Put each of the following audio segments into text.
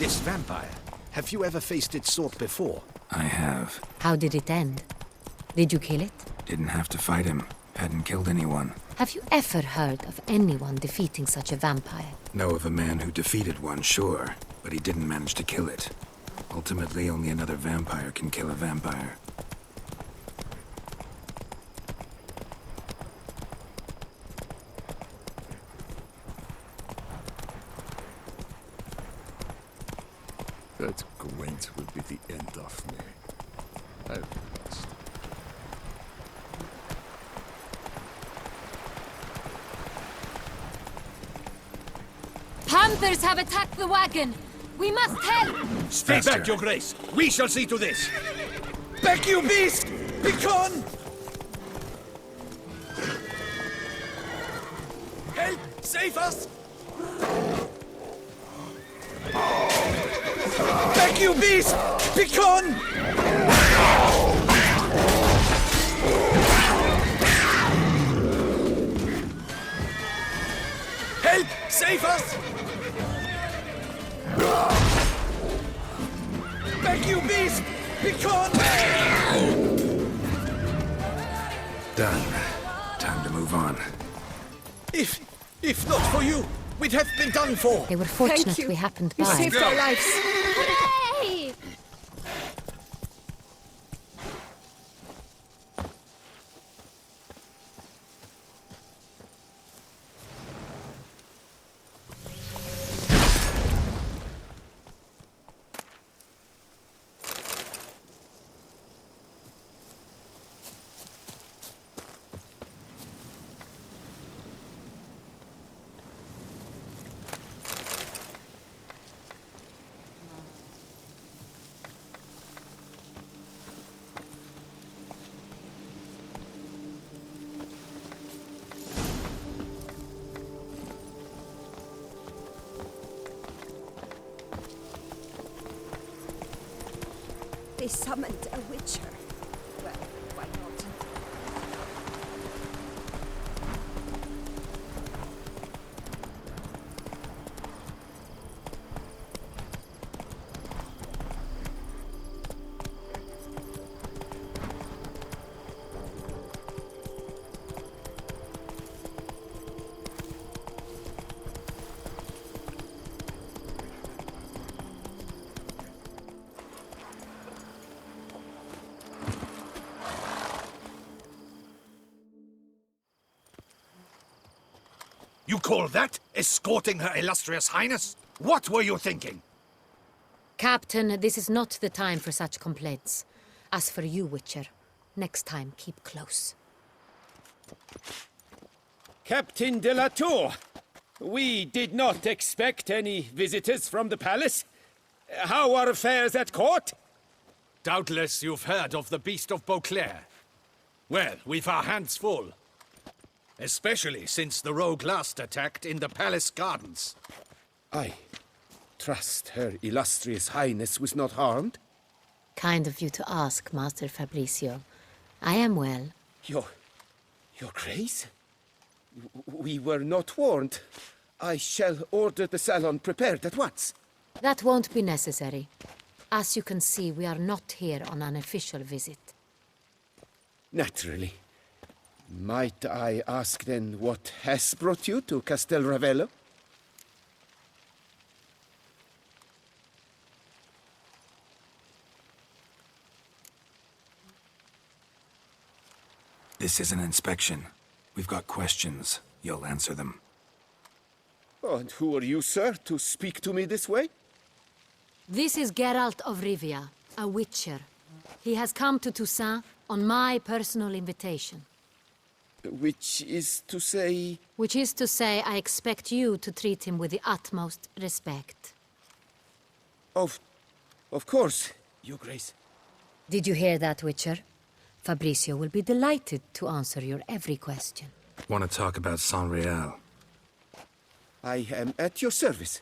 This vampire, have you ever faced its sort before? I have. How did it end? Did you kill it? Didn't have to fight him. Hadn't killed anyone. Have you ever heard of anyone defeating such a vampire? Know of a man who defeated one, sure, but he didn't manage to kill it. Ultimately, only another vampire can kill a vampire. That Gwent will be the end of me. I've lost. Panthers have attacked the wagon! We must help! Stay Faster. back, your grace! We shall see to this! Back, you beast! Begone! Help! Save us! Back, you beast! Begone! Help! Save us! Back, you beast! Begone! Done. Time to move on. If not for you, we'd have been done for. They were fortunate Thank you. we happened You by. saved our lives. Hooray! They summoned a witcher. Well, why not? You call that escorting Her Illustrious Highness? What were you thinking? Captain, this is not the time for such complaints. As for you, Witcher, next time keep close. Captain de la Tour, we did not expect any visitors from the palace. How are affairs at court? Doubtless you've heard of the Beast of Beauclair. Well, we've our hands full. Especially since the rogue last attacked in the palace gardens. I trust Her Illustrious Highness was not harmed. Kind of you to ask, Master Fabricio. I am well. Your Grace? We were not warned. I shall order the salon prepared at once. That won't be necessary. As you can see, we are not here on an official visit. Naturally. Might I ask then what has brought you to Castel Ravello? This is an inspection. We've got questions. You'll answer them. Oh, and who are you, sir, to speak to me this way? This is Geralt of Rivia, a witcher. He has come to Toussaint on my personal invitation. Which is to say... Which is to say, I expect you to treat him with the utmost respect. Of course, Your Grace. Did you hear that, Witcher? Fabricio will be delighted to answer your every question. Want to talk about Saint-Réal? I am at your service.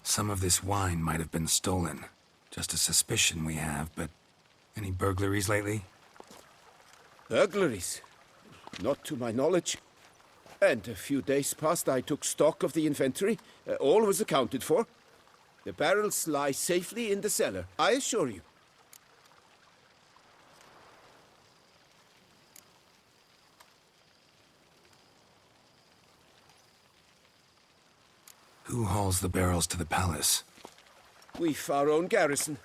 Some of this wine might have been stolen. Just a suspicion we have, but any burglaries lately? Burglaries? Not to my knowledge. And a few days past, I took stock of the inventory. All was accounted for. The barrels lie safely in the cellar, I assure you. Who hauls the barrels to the palace? We've our own garrison.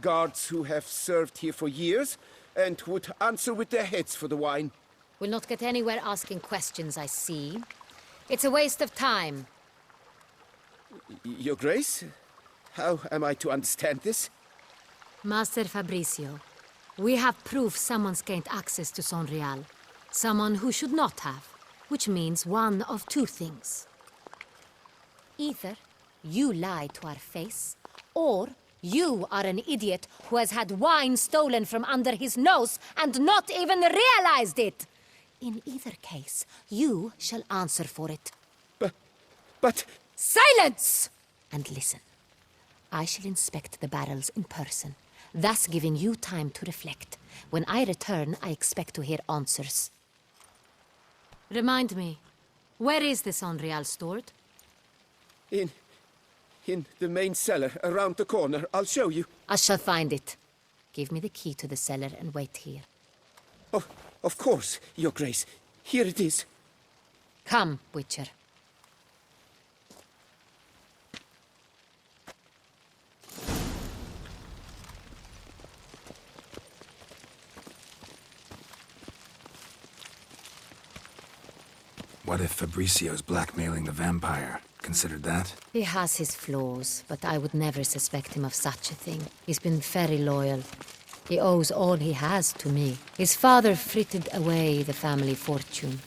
Guards who have served here for years and would answer with their heads for the wine. We'll not get anywhere asking questions, I see. It's a waste of time. Your Grace? How am I to understand this? Master Fabricio, we have proof someone's gained access to Sonreal. Someone who should not have. Which means one of two things. Either you lie to our face, or you are an idiot who has had wine stolen from under his nose and not even realized it. In either case, you shall answer for it. But... Silence! And listen. I shall inspect the barrels in person, thus giving you time to reflect. When I return, I expect to hear answers. Remind me, where is the Sonreal stored? In the main cellar, around the corner. I'll show you. I shall find it. Give me the key to the cellar and wait here. Oh, of course, Your Grace. Here it is. Come, Witcher. What if Fabricio's blackmailing the vampire? Considered that? He has his flaws, but I would never suspect him of such a thing. He's been very loyal. He owes all he has to me. His father frittered away the family fortune.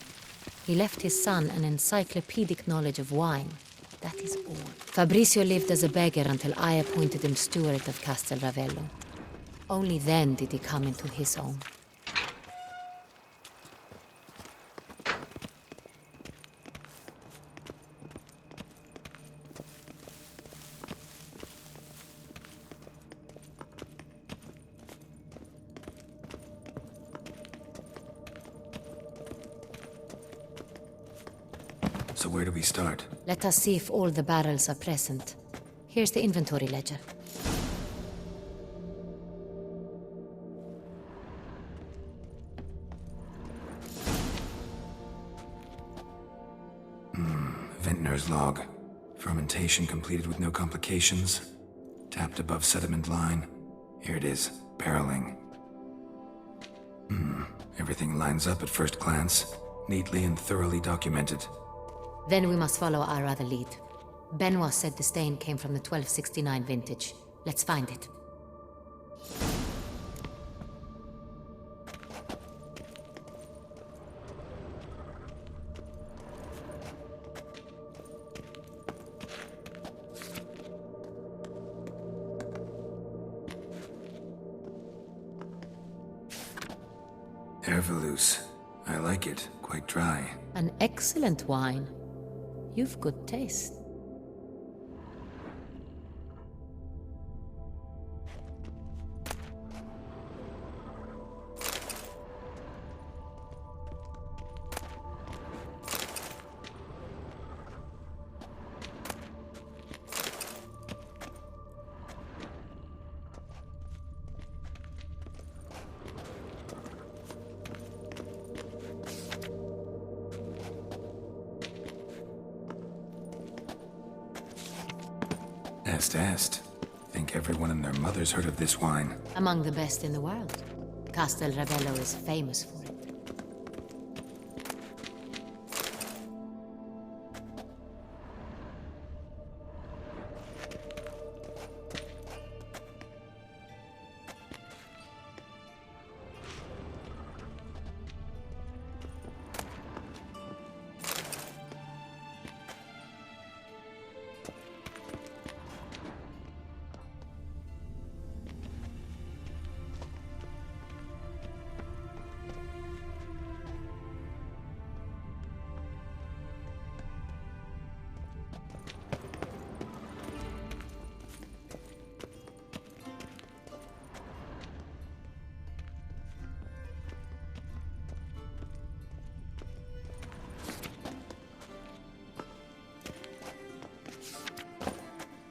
He left his son an encyclopedic knowledge of wine. That is all. Fabricio lived as a beggar until I appointed him steward of Castel Ravello. Only then did he come into his own. So where do we start? Let us see if all the barrels are present. Here's the inventory ledger. Vintner's log. Fermentation completed with no complications. Tapped above sediment line. Here it is. Barreling. Everything lines up at first glance. Neatly and thoroughly documented. Then we must follow our other lead. Benoit said the stain came from the 1269 vintage. Let's find it. Herveloos. I like it. Quite dry. An excellent wine. You've good taste. Est. Think everyone and their mother's heard of this wine. Among the best in the world. Castel Ravello is famous for it.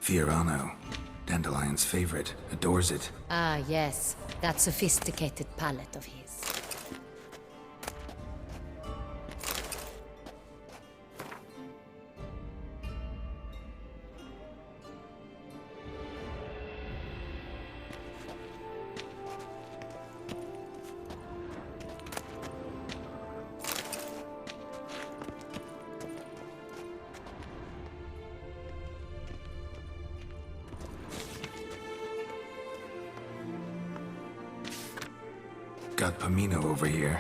Fiorano. Dandelion's favorite. Adores it. Ah, yes. That sophisticated palate of his. Got Pomino over here.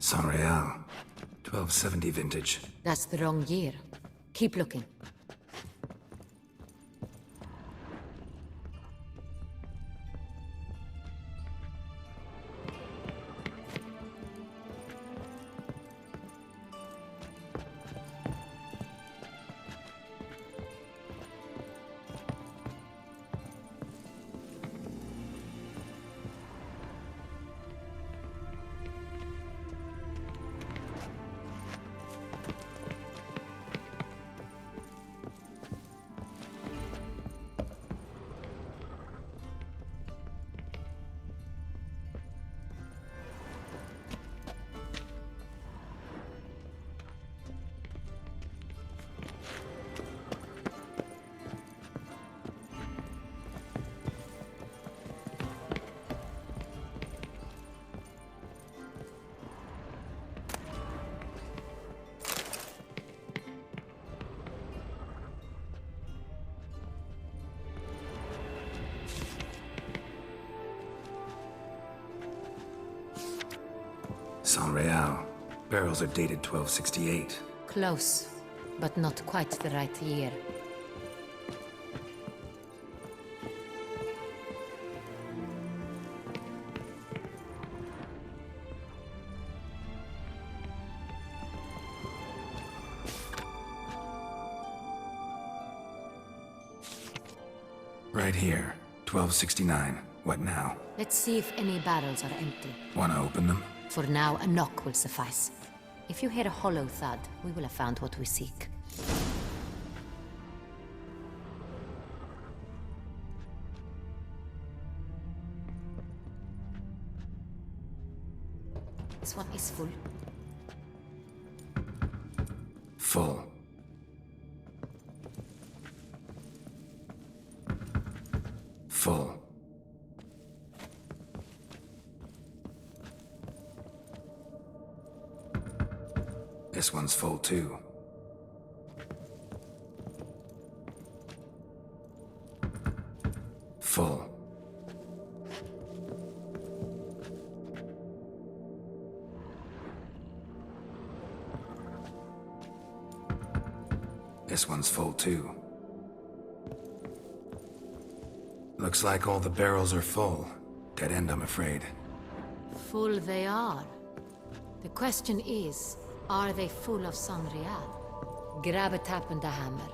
San Real. 1270 vintage. That's the wrong year. Keep looking. San Real. Barrels are dated 1268. Close, but not quite the right year. Right here. 1269. What now? Let's see if any barrels are empty. Wanna open them? For now, a knock will suffice. If you hear a hollow thud, we will have found what we seek. This one is full. Full. Full. This one's full too. Full. This one's full too. Looks like all the barrels are full. Dead end, I'm afraid. Full they are. The question is, are they full of San Real? Grab a tap and a hammer.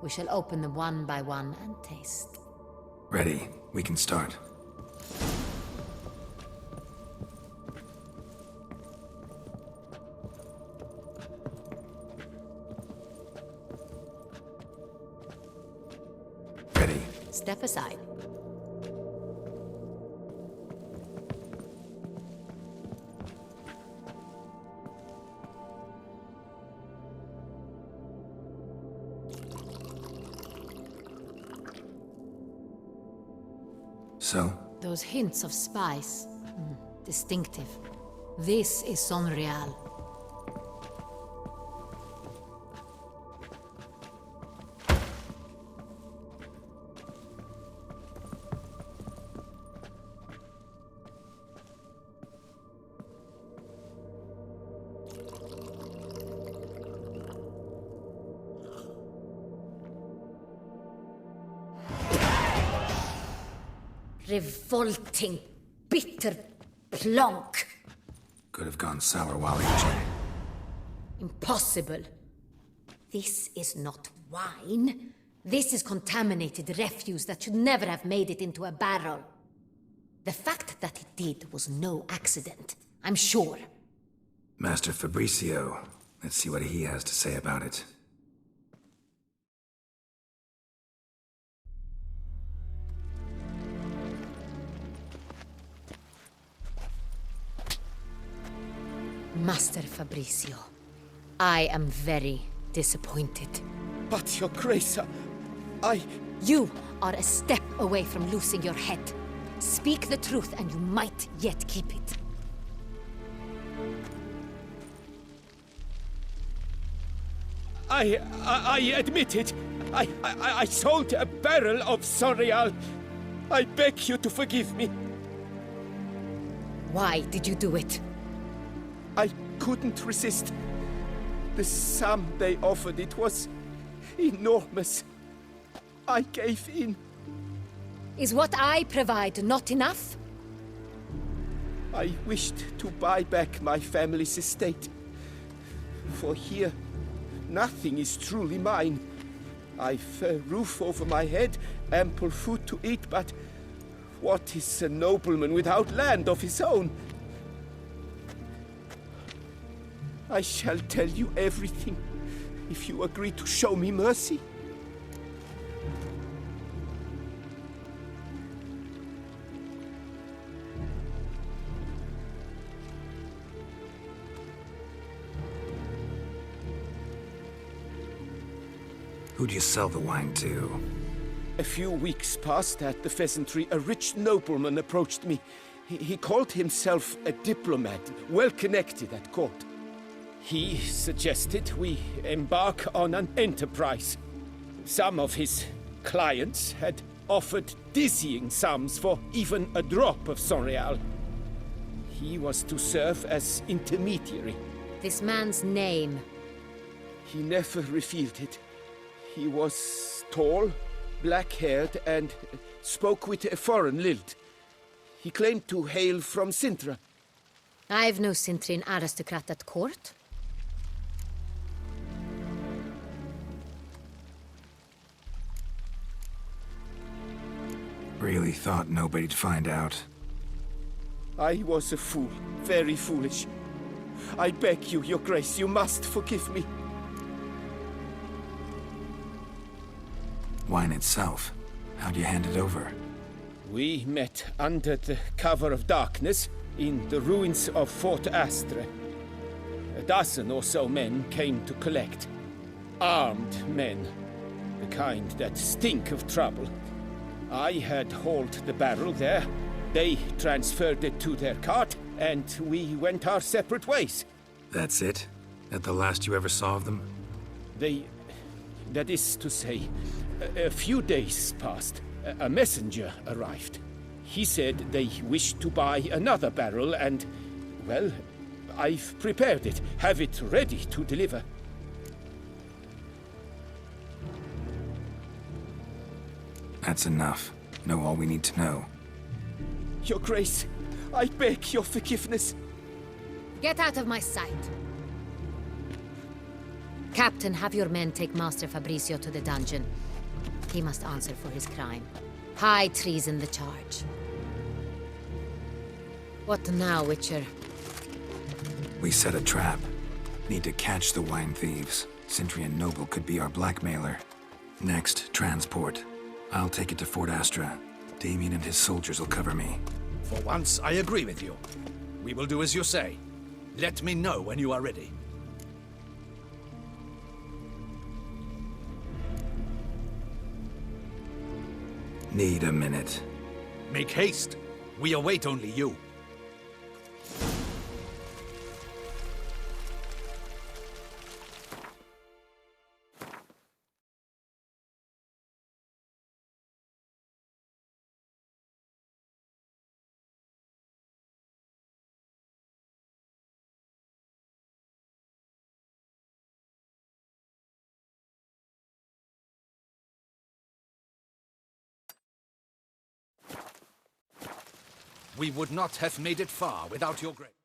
We shall open them one by one and taste. Ready. We can start. Ready. Step aside. So? Those hints of spice. Distinctive. This is San Real. Revolting, bitter plonk. Could have gone sour while aging. Impossible. This is not wine. This is contaminated refuse that should never have made it into a barrel. The fact that it did was no accident, I'm sure. Master Fabricio. Let's see what he has to say about it. Master Fabricio, I am very disappointed. But, Your Grace, I... You are a step away from losing your head. Speak the truth and you might yet keep it. I admit it. I sold a barrel of Sonreal. I beg you to forgive me. Why did you do it? I couldn't resist. The sum they offered, it was enormous. I gave in. Is what I provide not enough? I wished to buy back my family's estate. For here, nothing is truly mine. I've a roof over my head, ample food to eat, but what is a nobleman without land of his own? I shall tell you everything, if you agree to show me mercy. Who'd you sell the wine to? A few weeks past at the Pheasantry, a rich nobleman approached me. He called himself a diplomat, well connected at court. He suggested we embark on an enterprise. Some of his clients had offered dizzying sums for even a drop of Sonreal. He was to serve as intermediary. This man's name. He never revealed it. He was tall, black-haired, and spoke with a foreign lilt. He claimed to hail from Sintra. I've no Sintrian aristocrat at court. Really thought nobody'd find out. I was a fool, very foolish. I beg you, Your Grace, you must forgive me. Wine itself. How'd you hand it over? We met under the cover of darkness in the ruins of Fort Astre. A dozen or so men came to collect. Armed men. The kind that stink of trouble. I had hauled the barrel there. They transferred it to their cart, and we went our separate ways. That's it? That the last you ever saw of them? That is to say, a few days passed. A messenger arrived. He said they wished to buy another barrel and, well, I've prepared it, have it ready to deliver. That's enough. Know all we need to know. Your Grace, I beg your forgiveness. Get out of my sight. Captain, have your men take Master Fabricio to the dungeon. He must answer for his crime. High treason the charge. What now, Witcher? We set a trap. Need to catch the wine thieves. Sintrian Noble could be our blackmailer. Next, transport. I'll take it to Fort Astra. Damien and his soldiers will cover me. For once, I agree with you. We will do as you say. Let me know when you are ready. Need a minute. Make haste. We await only you. we would not have made it far without your grace.